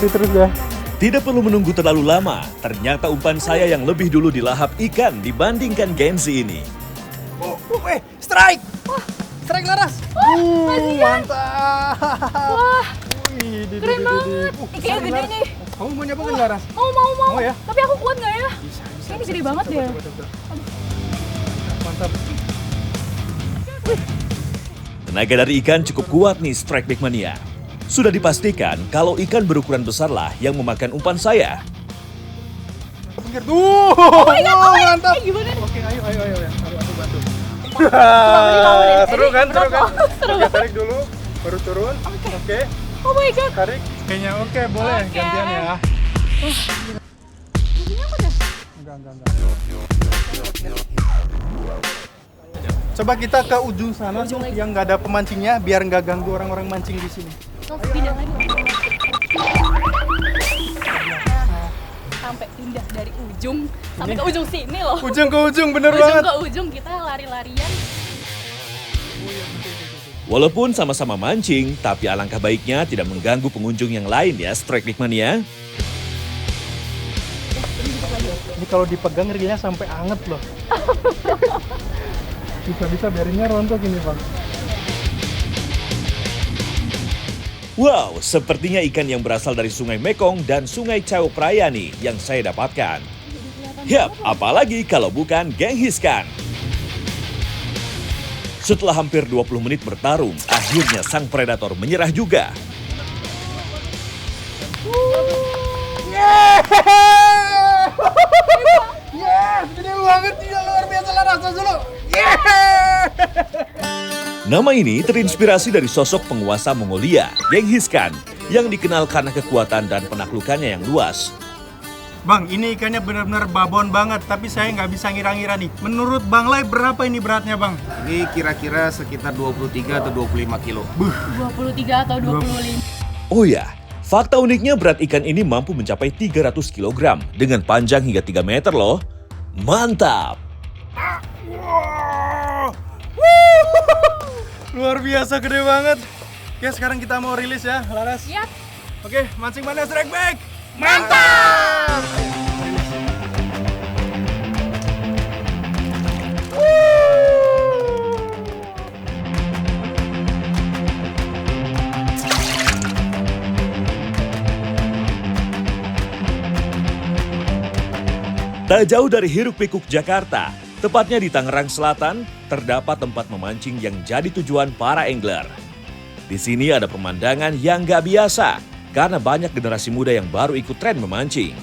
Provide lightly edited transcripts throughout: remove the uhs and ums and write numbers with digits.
ikuti terus ya. Tidak perlu menunggu terlalu lama, ternyata umpan saya yang lebih dulu dilahap ikan dibandingkan Genzi ini. Strike! Wah, strike Laras. Mantap. Wah, Wih, keren banget. Ikannya gede nih. Kamu mau nyoba nggak, Laras? Mau. Mau ya? Tapi aku kuat nggak ya? Ini gede banget ya. Mantap. Tenaga dari ikan cukup kuat nih Strike Big Mania. Sudah dipastikan kalau ikan berukuran besar lah yang memakan umpan saya. Pinggir tuh. Mantap. Gimana nih? Oke, ayo. Aku bantu. Seru kan? Oke, tarik dulu, baru turun. Oke. Oh my god. Tarik. Kayaknya oke, boleh Oke. gantian ya. Ini apa deh? Enggak. Coba kita ke ujung sana tuh yang nggak ada pemancingnya biar nggak ganggu orang-orang mancing di sini. Pindah lagi. Sampai pindah dari ujung sampai ke ujung sini loh. Ujung ke ujung, bener Ujung banget. ke ujung kita lari-larian. Walaupun sama-sama mancing, tapi alangkah baiknya tidak mengganggu pengunjung yang lain ya Strike Big Mania. Ini kalau dipegang reelnya sampai anget loh. Bisa biarinnya rontok ini, Bang. Wow, sepertinya ikan yang berasal dari Sungai Mekong dan Sungai Chao Phraya nih yang saya dapatkan. Yap, apalagi kalau bukan Genghis Khan. Setelah hampir 20 menit bertarung, akhirnya sang predator menyerah juga. Yes, gede banget dia, luar biasa Laras dulu. Nama ini terinspirasi dari sosok penguasa Mongolia, Genghis Khan, yang dikenal karena kekuatan dan penaklukannya yang luas. Bang, ini ikannya benar-benar babon banget, tapi saya nggak bisa ngira-ngira nih. Menurut Bang Lai, berapa ini beratnya, Bang? Ini kira-kira sekitar 23 atau 25 kilo. 23 atau 25. Oh ya, fakta uniknya berat ikan ini mampu mencapai 300 kg dengan panjang hingga 3 meter loh. Mantap! Luar biasa gede banget. Oke, sekarang kita mau rilis ya, Laras. Siap. Oke, mancing mana Strike Back? Mantap. Tak jauh dari Hiruk-Pikuk Jakarta, tepatnya di Tangerang Selatan, terdapat tempat memancing yang jadi tujuan para angler. Di sini ada pemandangan yang gak biasa, karena banyak generasi muda yang baru ikut tren memancing.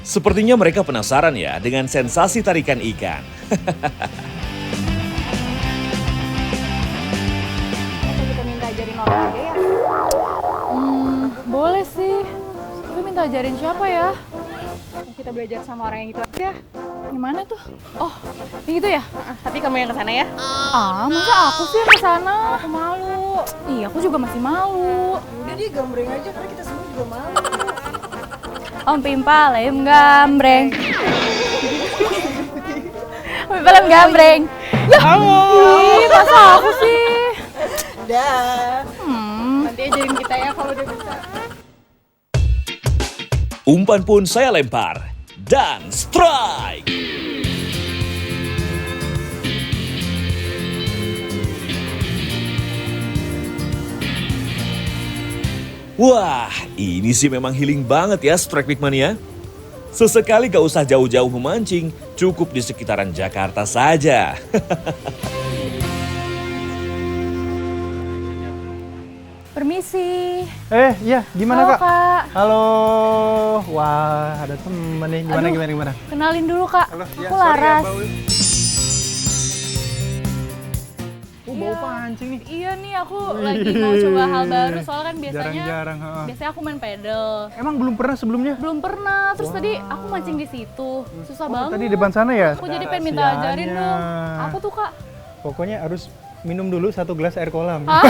Sepertinya mereka penasaran ya dengan sensasi tarikan ikan. Kita minta ajarin orang aja ya? Boleh sih. Tapi minta ajarin siapa ya? Kita belajar sama orang yang itu aja. Gimana tuh? Oh, yang itu ya? Tapi kamu yang kesana ya? Masa aku sih yang kesana? Aku malu. Iya, aku juga masih malu. Udah deh, gambreng aja karena kita semua juga malu. Om Pimpalem gambreng. Om Pimpalem gambreng. Ya, ih, masa aku sih? Dah. Nanti ajarin kita ya kalau udah bisa. Umpan pun saya lempar, dan strike! Wah, ini sih memang healing banget ya Strike Big Mania. Sesekali gak usah jauh-jauh memancing, cukup di sekitaran Jakarta saja. Permisi. Iya, gimana Halo, Kak? Kak. Halo. Wah, ada temen nih. Gimana, Aduh. gimana? Kenalin dulu, Kak. Halo, Aku ya, sorry ya, Laras. Bau. Bau pancing nih. Iya nih, aku lagi mau coba hal baru. Soalnya kan biasanya Jarang-jarang, ha. biasanya aku main pedal. Emang belum pernah sebelumnya? Belum pernah. Terus tadi aku mancing di situ. Susah banget. Tadi depan sana ya? Aku jadi pengen minta ajarin dong. Apa tuh, Kak? Pokoknya harus minum dulu 1 gelas air kolam. Hah?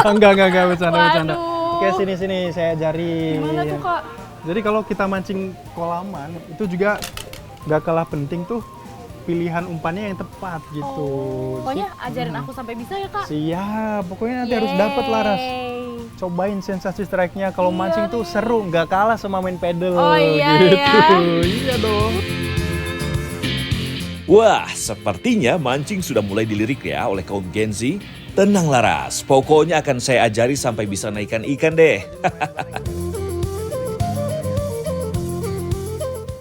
enggak, bercanda. Waduh. Oke, sini, saya ajarin. Gimana tuh, Kak? Jadi kalau kita mancing kolaman, itu juga nggak kalah penting tuh pilihan umpannya yang tepat gitu. Pokoknya ajarin aku sampai bisa ya, Kak. Siap, pokoknya nanti harus dapat Laras. Yeay. cobain sensasi strike-nya. Kalau Iya mancing tuh nih. seru, nggak kalah sama main pedal. Oh iya, gitu. iya. Iya dong. Wah, sepertinya mancing sudah mulai dilirik ya oleh kaum Gen Z. Tenang Laras, pokoknya akan saya ajari sampai bisa naikkan ikan deh.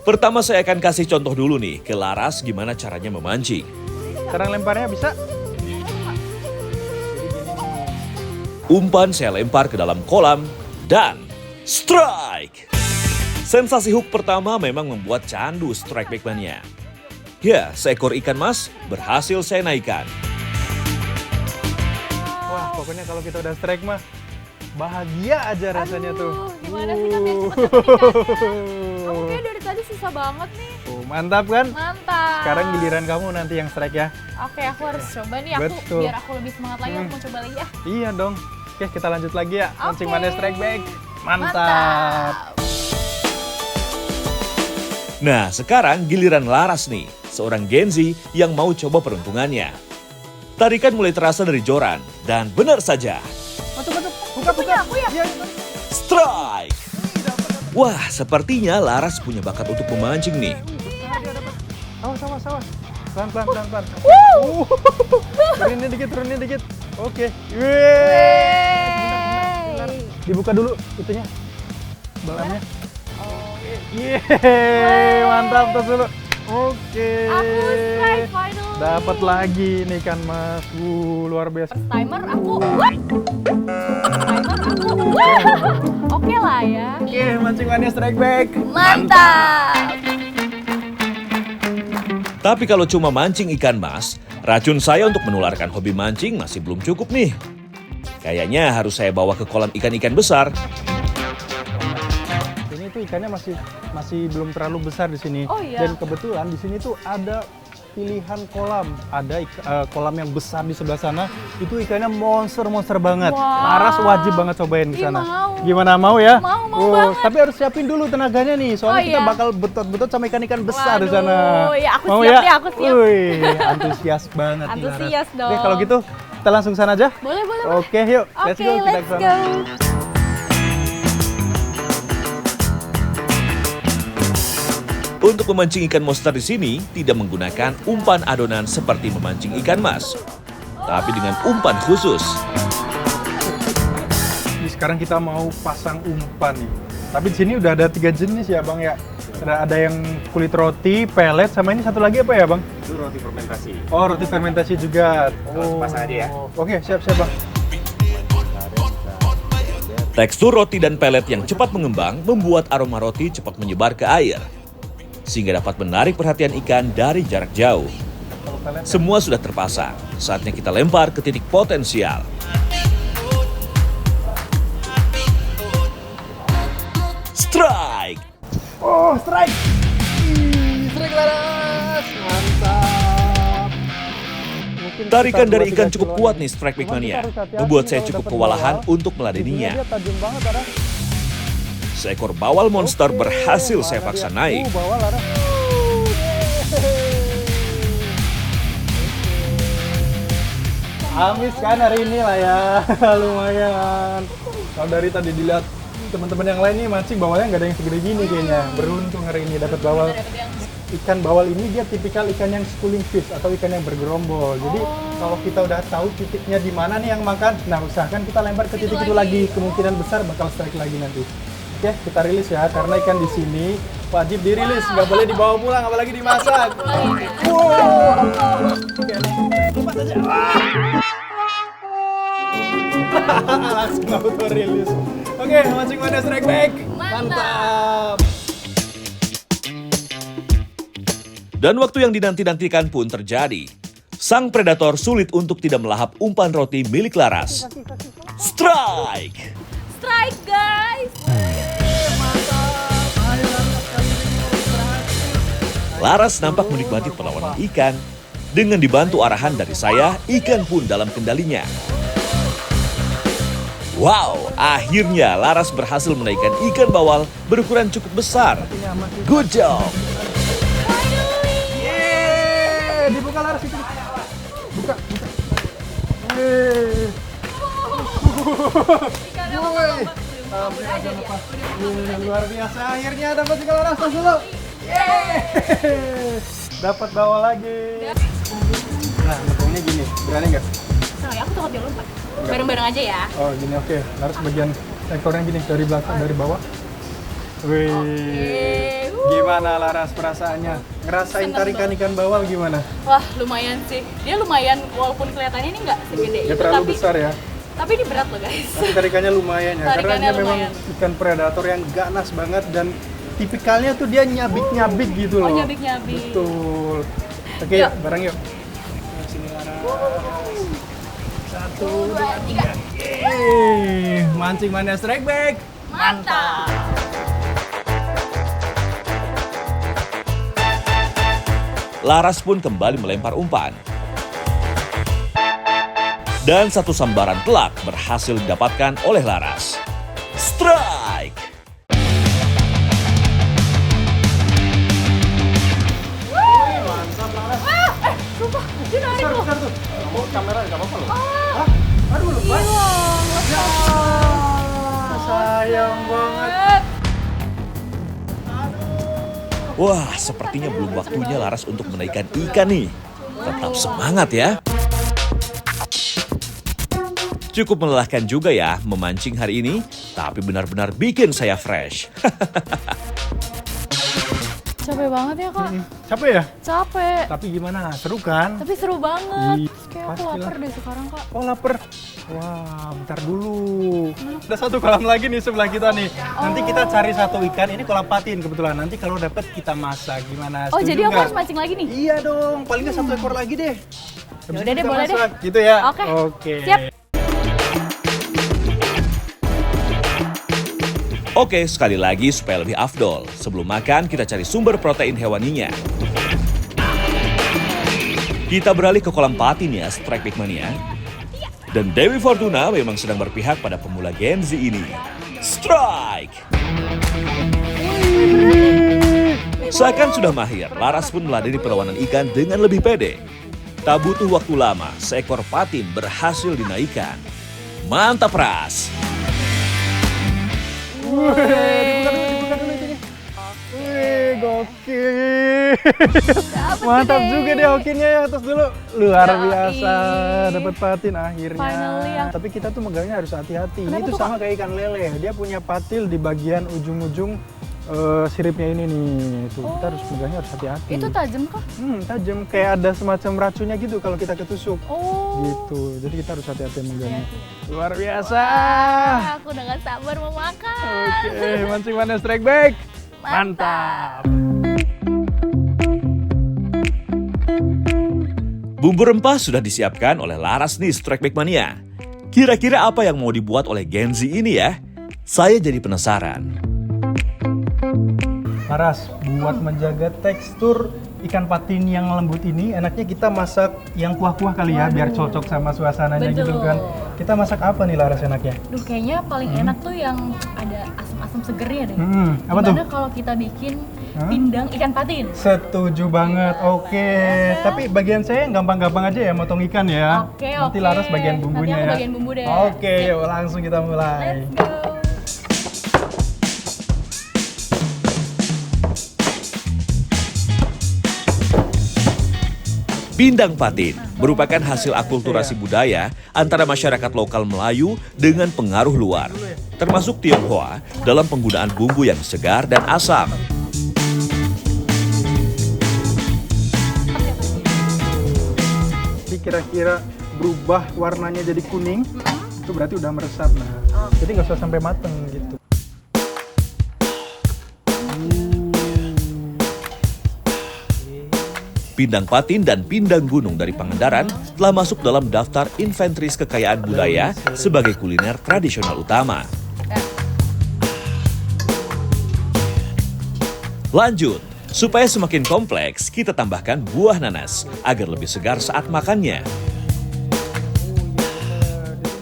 Pertama saya akan kasih contoh dulu nih ke Laras gimana caranya memancing. Cara lemparnya bisa? Umpan saya lempar ke dalam kolam dan strike. Sensasi hook pertama memang membuat candu strike backman-nya. Ya, seekor ikan mas berhasil saya naikkan. Wah, pokoknya kalau kita udah strike mah bahagia aja rasanya tuh. Gimana sih Kak biar cepet dapet ikannya? Kamu kayak dari tadi susah banget nih. Mantap kan? Mantap. Sekarang giliran kamu nanti yang strike ya. Oke, aku harus coba nih. Aku Betul. biar aku lebih semangat lagi. Aku mau coba lagi ya. Iya dong. Oke, kita lanjut lagi ya. Mancing Oke. mana strike back. Mantap. Nah, sekarang giliran Laras nih, seorang Gen Z yang mau coba peruntungannya. Tarikan mulai terasa dari joran, dan benar saja, Masuk. Buka, aku ya. Iya. strike! Wah, sepertinya Laras punya bakat untuk memancing nih. Awas. Pelan. Turunin dikit. Oke. Yeay. Dibuka dulu itunya. Balannya. Yeay, mantap tas dulu. Oke. Aku strike finally. Dapat lagi nih kan Mas. Luar biasa. First timer aku. Oke lah ya. Oke, mancingannya strike back. Mantap. Tapi kalau cuma mancing ikan mas, racun saya untuk menularkan hobi mancing masih belum cukup nih. Kayaknya harus saya bawa ke kolam ikan-ikan besar. Ini tuh ikannya masih belum terlalu besar di sini. Oh, iya. Dan kebetulan di sini tuh ada pilihan kolam. Ada kolam yang besar di sebelah sana. Itu ikannya monster banget. Wow. Laras wajib banget cobain ke Ih, sana. mau. Gimana, mau ya? Mau banget. Tapi harus siapin dulu tenaganya nih. Soalnya Oh, kita iya. bakal betot-betot sama ikan-ikan besar di Waduh, sana. ya aku Mau siap ya? deh, aku siap. Wih, antusias banget nih Laras. Antusias dong. Oke, kalau gitu kita langsung sana aja. Boleh. Oke, yuk. Oke, Kita let's ke sana. go. Untuk memancing ikan monster di sini tidak menggunakan umpan adonan seperti memancing ikan mas, tapi dengan umpan khusus. Ini sekarang kita mau pasang umpan nih. Tapi di sini udah ada 3 jenis ya Bang ya. Ada yang kulit roti, pelet, sama ini satu lagi apa ya Bang? Itu roti fermentasi. Oh, roti fermentasi juga. Langsung pasang aja ya. Oke, siap Bang. Tekstur roti dan pelet yang cepat mengembang membuat aroma roti cepat menyebar ke air, sehingga dapat menarik perhatian ikan dari jarak jauh. Kalau pelet, Semua sudah terpasang, saatnya kita lempar ke titik potensial. Strike! oh, strike! Strike Laras! Mantap! Mungkin Tarikan sekitar dari 2-3 ikan cukup kiloan kuat nih. nih strike Cuman backman-nya, kita harus hati-hati membuat nih saya kalau cukup dapet kewalahan bawal. untuk meladeninya. Dia tajam banget, Laras. Seekor bawal monster Oke, berhasil saya mana paksa dia? naik. Bawal Laras. Amis kan hari ini lah ya, lumayan. Kalau dari tadi dilihat teman-teman yang lain nih mancing bawalnya nggak ada yang segede gini kayaknya. Beruntung hari ini dapat bawal. Ikan bawal ini dia tipikal ikan yang schooling fish atau ikan yang bergerombol. Jadi kalau kita udah tahu titiknya di mana nih yang makan, nah usahakan kita lempar ke titik itu lagi. Kemungkinan besar bakal strike lagi nanti. Oke, kita rilis ya karena ikan di sini wajib dirilis, nggak boleh dibawa pulang apalagi dimasak. Wow. Oke, lepas aja. Langsung auto rilis. Oke, mancing mana strike back. Mantap. Dan waktu yang dinanti-nantikan pun terjadi. Sang predator sulit untuk tidak melahap umpan roti milik Laras. Strike! Strike guys. Laras nampak menikmati perlawanan ikan. Dengan dibantu arahan dari saya, ikan pun dalam kendalinya. Wow, akhirnya Laras berhasil menaikkan ikan bawal berukuran cukup besar. Good job! Yeay, dibuka Laras itu. Buka. Yeay. Aja lepas. Luar biasa, akhirnya dapat juga Laras, tos dulu. Yeay. Dapat bawa lagi. Nah, bentuknya gini, berani nggak? Soalnya aku takut dia lompat. Bareng-bareng aja ya. Oh gini, oke. Laras bagian ekornya gini, dari belakang, dari bawah. Wih, gimana Laras perasaannya? Ngerasain tarikan ikan bawal gimana? Wah, lumayan sih. Dia lumayan, walaupun kelihatannya ini nggak segede Dia itu, terlalu tapi besar ya. tapi ini berat loh guys. Tapi tarikannya lumayan ya, karena Tarikannya dia memang lumayan. ikan predator yang ganas banget dan tipikalnya tuh dia nyabik-nyabik gitu loh. Oh, nyabik-nyabik. Betul. Oke, Yuk. bareng yuk. Sini Laras. 1, 2, 3. Yeay, mancing mania strike back. Mantap. Laras pun kembali melempar umpan. Dan satu sambaran telak berhasil didapatkan oleh Laras. Strike! Mantap Laras. Sumpah, dia narik Besar, loh. besar tuh. Kamu kamera nggak apa-apa loh. Ah. Hah? Aduh, lepas. Ya, sayang banget. Wah, sepertinya belum waktunya Laras untuk menaikkan ikan nih. Tetap semangat ya. Cukup melelahkan juga ya memancing hari ini, tapi benar-benar bikin saya fresh. Capek banget ya kak. Capek ya? Capek. Tapi gimana? Seru kan? Tapi seru banget. Iya, Terus kayak aku pastilah. lapar deh sekarang kak. Oh lapar. Wah, bentar dulu. Ada satu kolam lagi nih sebelah kita nih. Nanti kita cari satu ikan. Ini kolam patin kebetulan. Nanti kalau dapat kita masak. Gimana? Oh Setuju jadi aku nggak? harus mancing lagi nih? Iya dong. Paling nggak satu ekor lagi deh. Habis Yaudah itu deh, kita boleh deh. masak. Gitu ya? Oke. Oke. Siap. Oke, sekali lagi supaya lebih afdol. Sebelum makan, kita cari sumber protein hewaninya. Kita beralih ke kolam patin ya, Strike Big Mania. Dan Dewi Fortuna memang sedang berpihak pada pemula Gen Z ini. Strike! Seakan sudah mahir, Laras pun meladeni perlawanan ikan dengan lebih pede. Tak butuh waktu lama, seekor patin berhasil dinaikkan. Mantap, Ras! Dibuka dulu itunya. Wih, gokil. Mantap juga deh hokinya ya, atas dulu. Luar Yoi. biasa, dapat patin akhirnya. Finally ya. Tapi kita tuh megangnya harus hati-hati. Kenapa Itu tuh, sama kayak ikan lele. Dia punya patil di bagian ujung-ujung siripnya ini nih. Tuh, kita harus megangnya harus hati-hati. Itu tajam kah? Tajam kayak ada semacam racunnya gitu kalau kita ketusuk. Oh. Gitu. Jadi kita harus hati-hati megangnya. Luar biasa. Aku udah gak sabar mau makan. Oke, mancing mana strike back. Mantap. Bumbu rempah sudah disiapkan oleh Laras nih Strike Back Mania. Kira-kira apa yang mau dibuat oleh Gen Z ini ya? Saya jadi penasaran. Laras, buat menjaga tekstur ikan patin yang lembut ini, enaknya kita masak yang kuah-kuah kali ya, biar cocok sama suasananya gitu Betul. kan. Kita masak apa nih Laras enaknya? Duh kayaknya paling enak tuh yang ada asam-asam segernya deh. Apa tuh? Gimana kalau kita bikin pindang ikan patin? Setuju banget, oke. Tapi bagian saya yang gampang-gampang aja ya, motong ikan ya. Oke, Nanti oke. Laras bagian bumbunya Nanti aku ya. bagian bumbu deh. Oke, yuk langsung kita mulai. Let's go. Pindang patin merupakan hasil akulturasi budaya antara masyarakat lokal Melayu dengan pengaruh luar, termasuk Tionghoa dalam penggunaan bumbu yang segar dan asam. Jadi kira-kira berubah warnanya jadi kuning, itu berarti udah meresap. Nah, jadi nggak usah sampai mateng gitu. Pindang patin dan pindang gunung dari Pangandaran telah masuk dalam daftar inventaris kekayaan budaya sebagai kuliner tradisional utama. Lanjut, supaya semakin kompleks, kita tambahkan buah nanas agar lebih segar saat makannya.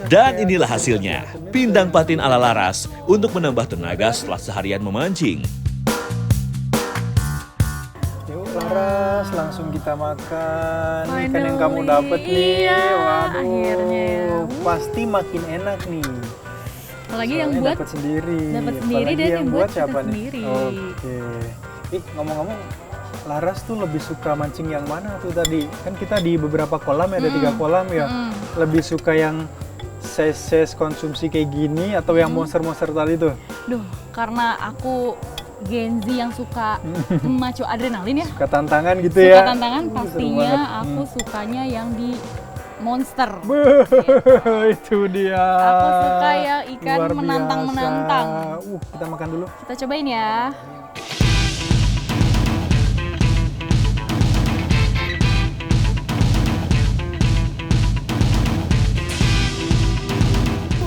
Dan inilah hasilnya, pindang patin ala Laras untuk menambah tenaga setelah seharian memancing. Yuk Laras, langsung kita makan ikan yang kamu Finally, dapet nih. iya, Waduh, akhirnya. pasti makin enak nih. Apalagi yang Soalnya buat dapat sendiri. dan Apalagi yang buat siapa kita nih? sendiri. Oke. Ngomong-ngomong, Laras tuh lebih suka mancing yang mana tuh tadi? Kan kita di beberapa kolam ya, ada 3 kolam ya. Lebih suka yang size konsumsi kayak gini atau yang monster-monster tadi tuh? Duh, karena aku Gen Z yang suka maco adrenalin ya. Suka tantangan gitu Suka ya? tantangan Seru pastinya banget. aku sukanya yang di monster. Itu dia. Aku suka ya ikan Luar menantang-menantang. biasa. Kita makan dulu. Kita cobain ya.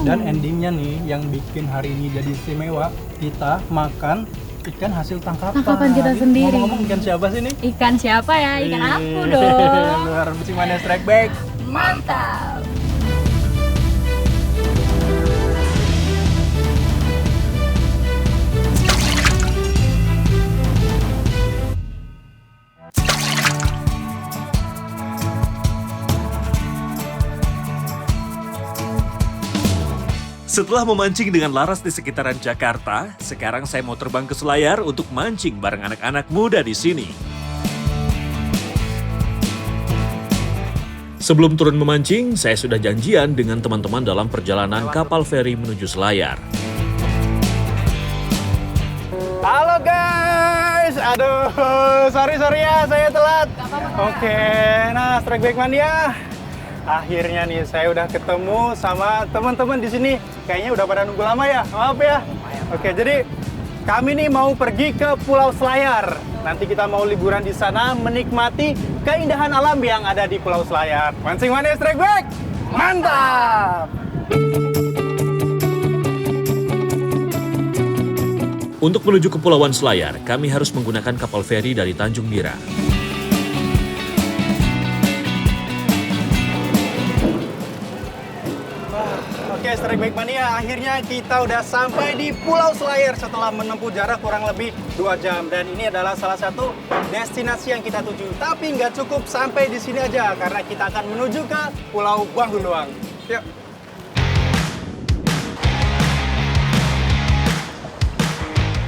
Dan endingnya nih yang bikin hari ini jadi istimewa, kita makan ikan hasil tangkapan. Tangkapan kita Ini sendiri. Ngomong-ngomong ikan siapa sih nih? Ikan siapa ya? Ikan aku dong. Luar biasa mana strike back. Mantap. Setelah memancing dengan Laras di sekitaran Jakarta, sekarang saya mau terbang ke Selayar untuk mancing bareng anak-anak muda di sini. Sebelum turun memancing, saya sudah janjian dengan teman-teman dalam perjalanan kapal feri menuju Selayar. Halo guys, aduh sorry ya saya telat. Oke, nah strike back mania. Akhirnya nih saya udah ketemu sama teman-teman di sini. Kayaknya udah pada nunggu lama ya, maaf ya. Oke, jadi kami nih mau pergi ke Pulau Selayar. Nanti kita mau liburan di sana, menikmati keindahan alam yang ada di Pulau Selayar. Mancing mania strike back, mantap! Untuk menuju Kepulauan Selayar, kami harus menggunakan kapal feri dari Tanjung Bira. Oke, Strike Back Mania, akhirnya kita udah sampai di Pulau Selayar setelah menempuh jarak kurang lebih 2 jam. Dan ini adalah salah satu destinasi yang kita tuju. Tapi nggak cukup sampai di sini aja, karena kita akan menuju ke Pulau Banguluang. Yuk.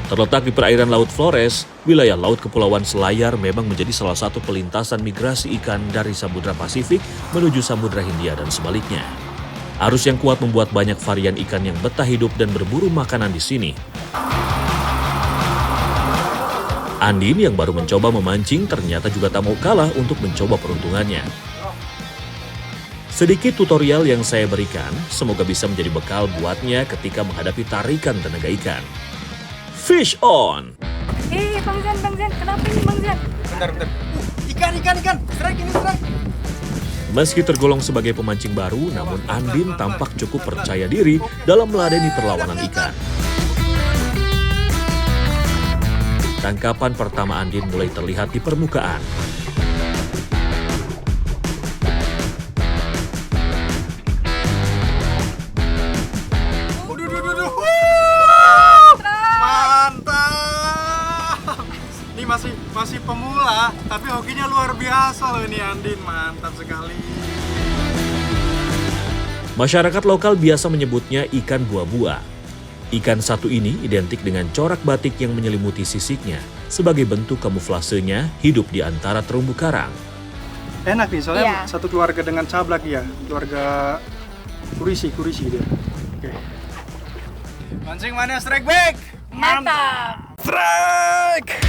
Terletak di perairan Laut Flores, wilayah Laut Kepulauan Selayar memang menjadi salah satu pelintasan migrasi ikan dari Samudra Pasifik menuju Samudra Hindia dan sebaliknya. Arus yang kuat membuat banyak varian ikan yang betah hidup dan berburu makanan di sini. Andin yang baru mencoba memancing ternyata juga tak mau kalah untuk mencoba peruntungannya. Sedikit tutorial yang saya berikan, semoga bisa menjadi bekal buatnya ketika menghadapi tarikan tenaga ikan. Fish on! Bang Zan, kenapa ini Bang Zan? Bentar. Ikan. Strike ini, strike. Meski tergolong sebagai pemancing baru, namun Andin tampak cukup percaya diri dalam meladeni perlawanan ikan. Tangkapan pertama Andin mulai terlihat di permukaan. Mantap. Ini masih pemula, tapi hokinya luar biasa loh ini Andin, mantap sekali. Masyarakat lokal biasa menyebutnya ikan buah-buah. Ikan satu ini identik dengan corak batik yang menyelimuti sisiknya. Sebagai bentuk kamuflasenya, hidup di antara terumbu karang. Enak nih, soalnya Iya. satu keluarga dengan cablak ya, keluarga kurisi dia. Oke. Mancing mana strike back? Mantap. Strike!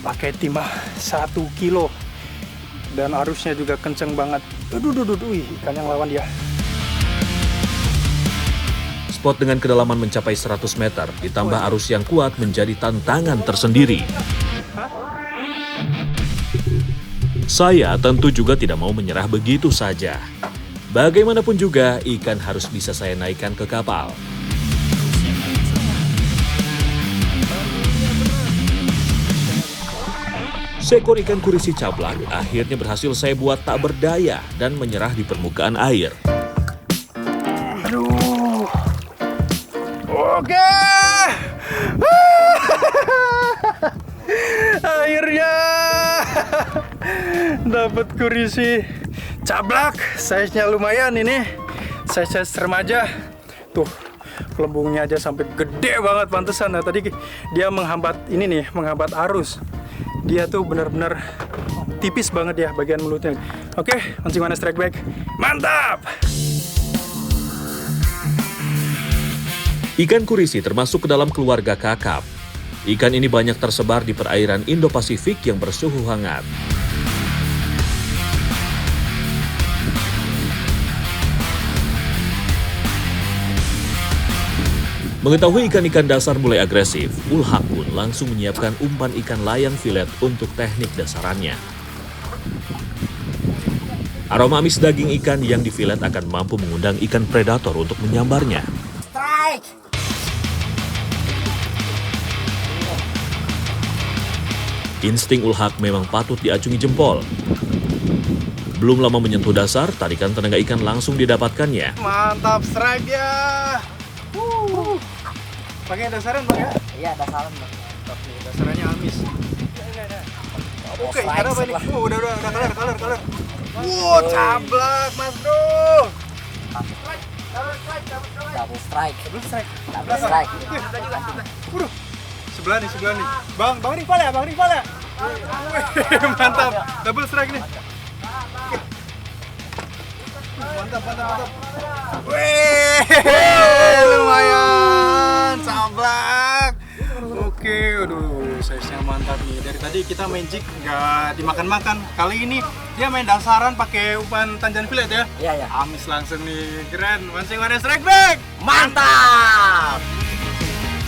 Pakai timah 1 kilo dan arusnya juga kenceng banget. Ikan yang lawan dia. Spot dengan kedalaman mencapai 100 meter, ditambah arus yang kuat menjadi tantangan tersendiri. Saya tentu juga tidak mau menyerah begitu saja. Bagaimanapun juga, ikan harus bisa saya naikkan ke kapal. Seekor ikan kurisi cablak akhirnya berhasil saya buat tak berdaya dan menyerah di permukaan air. Aduh. Oke. akhirnya dapat kurisi cablak, size-nya lumayan ini, size remaja. Tuh, gelembungnya aja sampai gede banget, pantesan. Nah, tadi dia menghambat ini nih, menghambat arus. Dia tuh benar-benar tipis banget ya bagian mulutnya. Oke, mancing mana strike back. Mantap! Ikan kurisi termasuk ke dalam keluarga kakap. Ikan ini banyak tersebar di perairan Indo-Pasifik yang bersuhu hangat. Mengetahui ikan-ikan dasar mulai agresif, Ulhak pun langsung menyiapkan umpan ikan layang filet untuk teknik dasarannya. Aroma amis daging ikan yang difilet akan mampu mengundang ikan predator untuk menyambarnya. Strike! Insting Ulhak memang patut diacungi jempol. Belum lama menyentuh dasar, tarikan tenaga ikan langsung didapatkannya. Mantap strike ya. Pakai dasaran Bang ya? Iya, dasaran Bang. Dasarannya amis. Oke, ada apa ini? Udah color. Cablak Mas Bro. Double strike. Double strike. Double strike. Waduh. Sebelah nih. Bang Rival ya? Wih, mantap. Double strike nih. Oke. Mantap. Wih, lumayan. Cablak. Oke, aduh, size-nya mantap nih. Dari tadi kita main jig nggak dimakan-makan. Kali ini dia main dasaran pakai umpan tanjan filet ya? Iya. Amis langsung nih, keren. Mancing mana strike back. Mantap!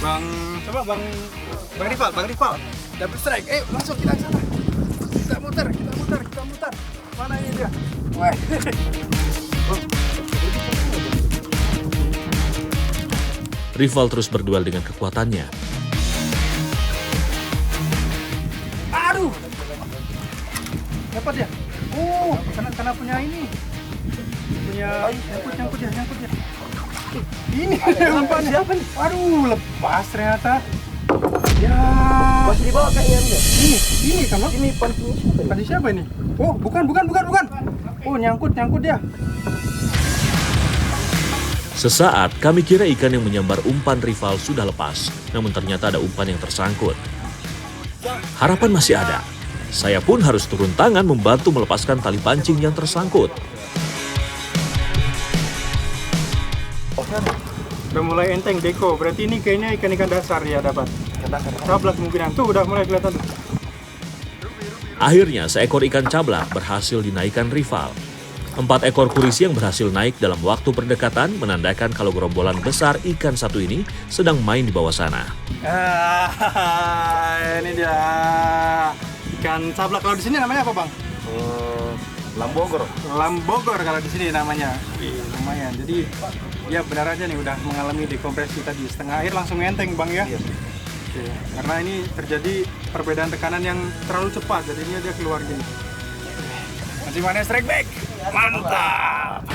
Bang Rival, double strike. Masuk kita ke sana. Kita muter. Mana ini dia? Weh. Rival terus berduel dengan kekuatannya. Aduh. Dapat ya? Karena punya ini. Punya nyangkut ya. Ini umpan siapa nih? Aduh, lepas ternyata. Ya. Masih dibawa kayaknya enggak? Ini kan Bang? Ini pancingnya siapa nih? Tadi siapa ini? Oh, bukan. Oh, nyangkut dia. Sesaat kami kira ikan yang menyambar umpan rival sudah lepas, namun ternyata ada umpan yang tersangkut. Harapan masih ada. Saya pun harus turun tangan membantu melepaskan tali pancing yang tersangkut. Udah mulai enteng deko, berarti ini kayaknya ikan-ikan dasar ya dapat. Cablak kemungkinan. Tuh udah mulai kelihatan tuh. Akhirnya seekor ikan cablak berhasil dinaikkan rival. 4 ekor kurisi yang berhasil naik dalam waktu berdekatan menandakan kalau gerombolan besar ikan satu ini sedang main di bawah sana. Ini dia ikan cablak. Kalau di sini namanya apa Bang? Lambogor kalau di sini namanya. Lumayan. Jadi dia benar aja nih udah mengalami dekompresi tadi. Setengah air langsung enteng Bang ya. Oke. Karena ini terjadi perbedaan tekanan yang terlalu cepat, jadinya dia keluar gini. Masih mana strike back? Mantap!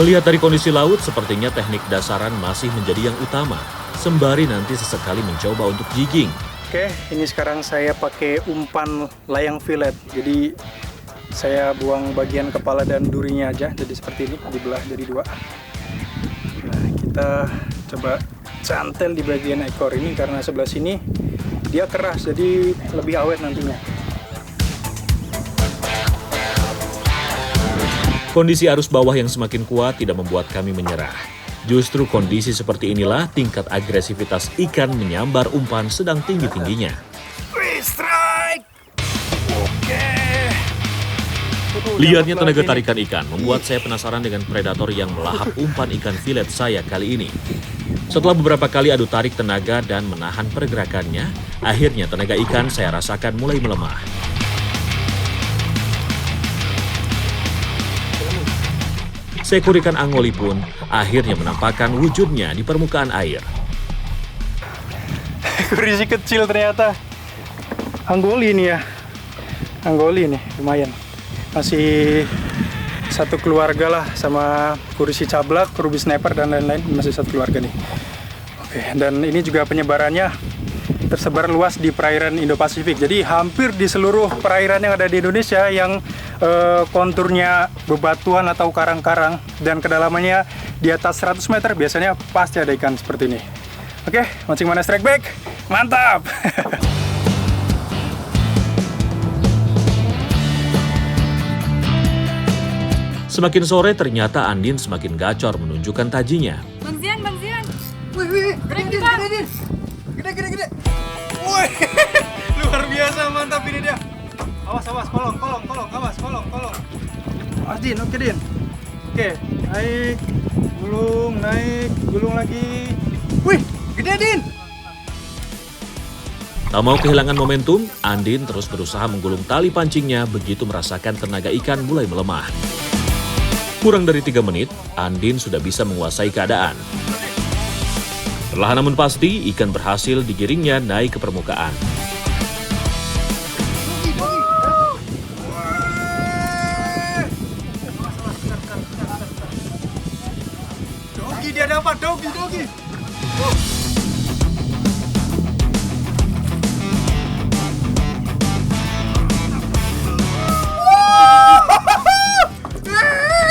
Melihat dari kondisi laut, sepertinya teknik dasaran masih menjadi yang utama. Sembari nanti sesekali mencoba untuk jigging. Oke, ini sekarang saya pakai umpan layang filet. Jadi saya buang bagian kepala dan durinya aja, jadi seperti ini, dibelah jadi 2. Nah, kita coba cantel di bagian ekor ini karena sebelah sini dia keras, jadi lebih awet nantinya. Kondisi arus bawah yang semakin kuat tidak membuat kami menyerah. Justru kondisi seperti inilah tingkat agresivitas ikan menyambar umpan sedang tinggi-tingginya. Strike! Oke. Lihatnya tenaga tarikan ikan membuat saya penasaran dengan predator yang melahap umpan ikan filet saya kali ini. Setelah beberapa kali adu tarik tenaga dan menahan pergerakannya, akhirnya tenaga ikan saya rasakan mulai melemah. Seekor ikan angoli pun akhirnya menampakkan wujudnya di permukaan air. Kurisi kecil ternyata. Anggoli ini ya. Anggoli nih, lumayan. Masih satu keluarga lah sama kurisi cablak, ruby sniper dan lain-lain, masih satu keluarga nih. Oke, dan ini juga penyebarannya tersebar luas di perairan Indo-Pasifik. Jadi hampir di seluruh perairan yang ada di Indonesia yang konturnya bebatuan atau karang-karang dan kedalamannya di atas 100 meter biasanya pasti ada ikan seperti ini. Oke, mancing mana strike back? Mantap! Semakin sore ternyata Andin semakin gacor menunjukkan tajinya. Bang Zian. Wih, gede. Wih, luar biasa, mantap ini dia. Awas, kolong. Awas, kolong. Din, oke Din. Oke, naik, gulung lagi. Wih, gede Din. Tak mau kehilangan momentum, Andin terus berusaha menggulung tali pancingnya begitu merasakan tenaga ikan mulai melemah. Kurang dari 3 menit, Andin sudah bisa menguasai keadaan. Perlahan namun pasti, ikan berhasil digiringnya naik ke permukaan. Dogi dia dapat, dogi.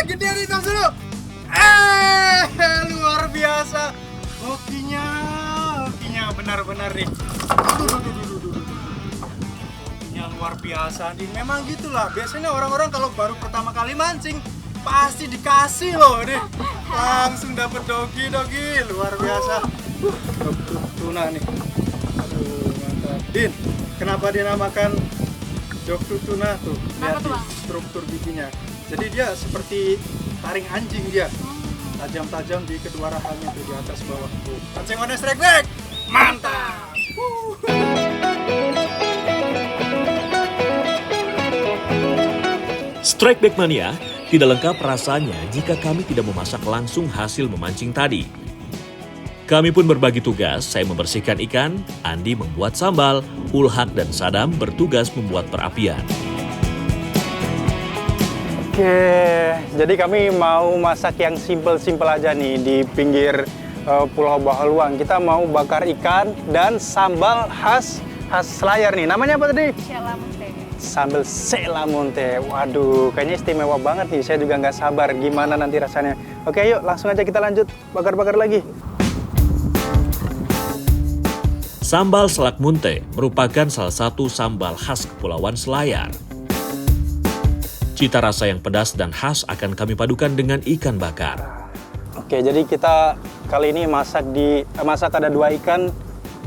Gede nih, tos dulu. Luar biasa. Hokinya benar-benar nih. Hokinya luar biasa nih. Memang gitulah. Biasanya orang-orang kalau baru pertama kali mancing pasti dikasih loh nih. Langsung dapat dogi. Luar biasa. Tuna nih. Aduh, mantap. Din, kenapa dinamakan Doktu tuna tuh? Lihat tuh, nih, Bang? struktur giginya. Jadi dia seperti taring anjing dia. Tajam-tajam di kedua rahangnya tuh di atas bawah tuh. Pancing mana strike back? Mantap! Strike Back Mania tidak lengkap rasanya jika kami tidak memasak langsung hasil memancing tadi. Kami pun berbagi tugas, saya membersihkan ikan, Andi membuat sambal, Ulhak dan Sadam bertugas membuat perapian. Oke, jadi kami mau masak yang simple-simple aja nih di pinggir Pulau Bahaluang. Kita mau bakar ikan dan sambal khas Selayar nih. Namanya apa tadi? Sambal selamonte. Waduh, kayaknya istimewa banget nih. Saya juga nggak sabar gimana nanti rasanya. Oke, yuk langsung aja kita lanjut bakar-bakar lagi. Sambal selak munte merupakan salah satu sambal khas Kepulauan Selayar. Cita rasa yang pedas dan khas akan kami padukan dengan ikan bakar. Oke, jadi kita kali ini masak ada 2 ikan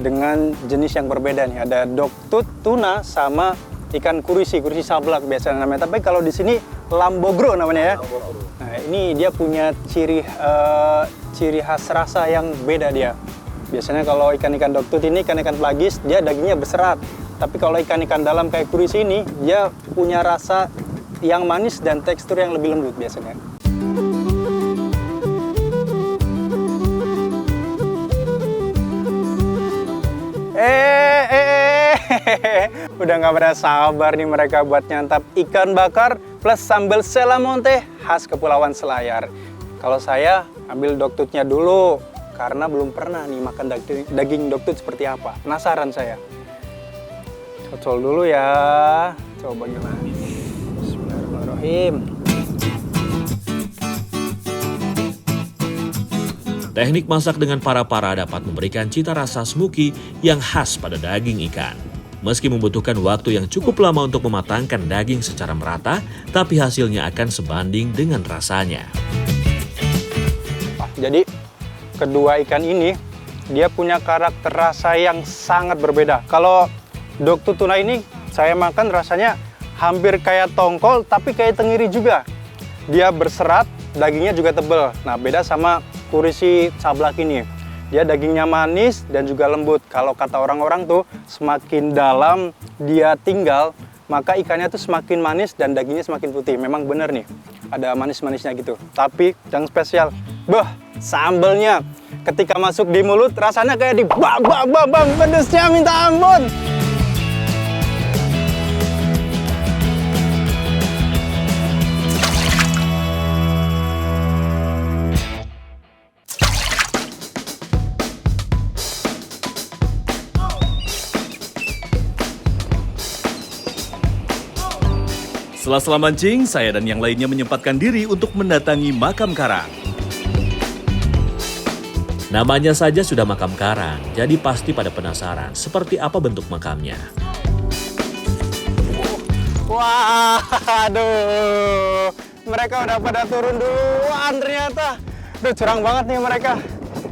dengan jenis yang berbeda nih. Ada doktut tuna sama ikan kurisi sablak biasanya namanya. Tapi kalau di sini lambogro namanya ya. Nah, ini dia punya ciri khas rasa yang beda dia. Biasanya kalau ikan-ikan doktut ini ikan-ikan pelagis, dia dagingnya berserat. Tapi kalau ikan-ikan dalam kayak kurisi ini, dia punya rasa yang manis dan tekstur yang lebih lembut biasanya. Udah nggak pada sabar nih mereka buat nyantap ikan bakar plus sambal selamonte khas Kepulauan Selayar. Kalau saya ambil doktutnya dulu, karena belum pernah nih makan daging doktut seperti apa. Penasaran saya. Cocol dulu ya. Coba gimana. Bismillahirrahmanirrahim. Teknik masak dengan para-para dapat memberikan cita rasa smoky yang khas pada daging ikan. Meski membutuhkan waktu yang cukup lama untuk mematangkan daging secara merata, tapi hasilnya akan sebanding dengan rasanya. Jadi kedua ikan ini dia punya karakter rasa yang sangat berbeda. Kalau doktut tuna ini saya makan rasanya hampir kayak tongkol tapi kayak tenggiri juga. Dia berserat, dagingnya juga tebal. Nah, beda sama kurisi sablak ini. Dia dagingnya manis dan juga lembut. Kalau kata orang-orang tuh semakin dalam dia tinggal, maka ikannya tuh semakin manis dan dagingnya semakin putih. Memang bener nih, ada manis-manisnya gitu. Tapi yang spesial, sambalnya ketika masuk di mulut rasanya kayak di bang, pedesnya minta ampun. Setelah mancing, saya dan yang lainnya menyempatkan diri untuk mendatangi makam karang. Namanya saja sudah makam karang, jadi pasti pada penasaran seperti apa bentuk makamnya. Wah, aduh, mereka udah pada turun duluan ternyata. Duh, curang banget nih mereka.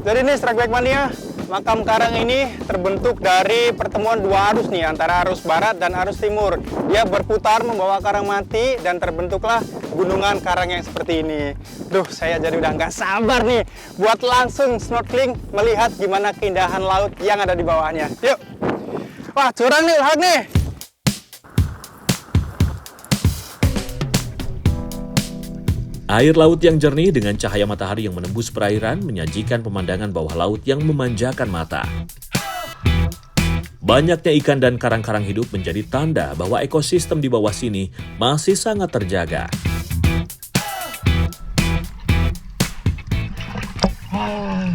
Jadi nih Strike Back Mania, makam karang ini terbentuk dari pertemuan dua arus nih, antara arus barat dan arus timur. Dia berputar membawa karang mati dan terbentuklah gunungan karang yang seperti ini. Duh, saya jadi udah nggak sabar nih buat langsung snorkeling melihat gimana keindahan laut yang ada di bawahnya. Yuk. Wah, curang nih, lihat nih. Air laut yang jernih dengan cahaya matahari yang menembus perairan menyajikan pemandangan bawah laut yang memanjakan mata. Banyaknya ikan dan karang-karang hidup menjadi tanda bahwa ekosistem di bawah sini masih sangat terjaga.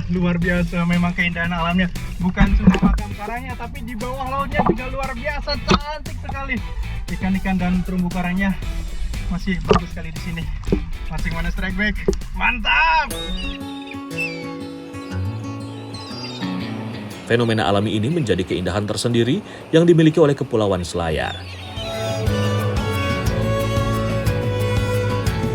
Luar biasa memang keindahan alamnya. Bukan cuma makam karangnya, tapi di bawah lautnya juga luar biasa cantik sekali. Ikan-ikan dan terumbu karangnya masih bagus sekali di sini. Mancing mana Strike Back? Mantap! Fenomena alami ini menjadi keindahan tersendiri yang dimiliki oleh Kepulauan Selayar.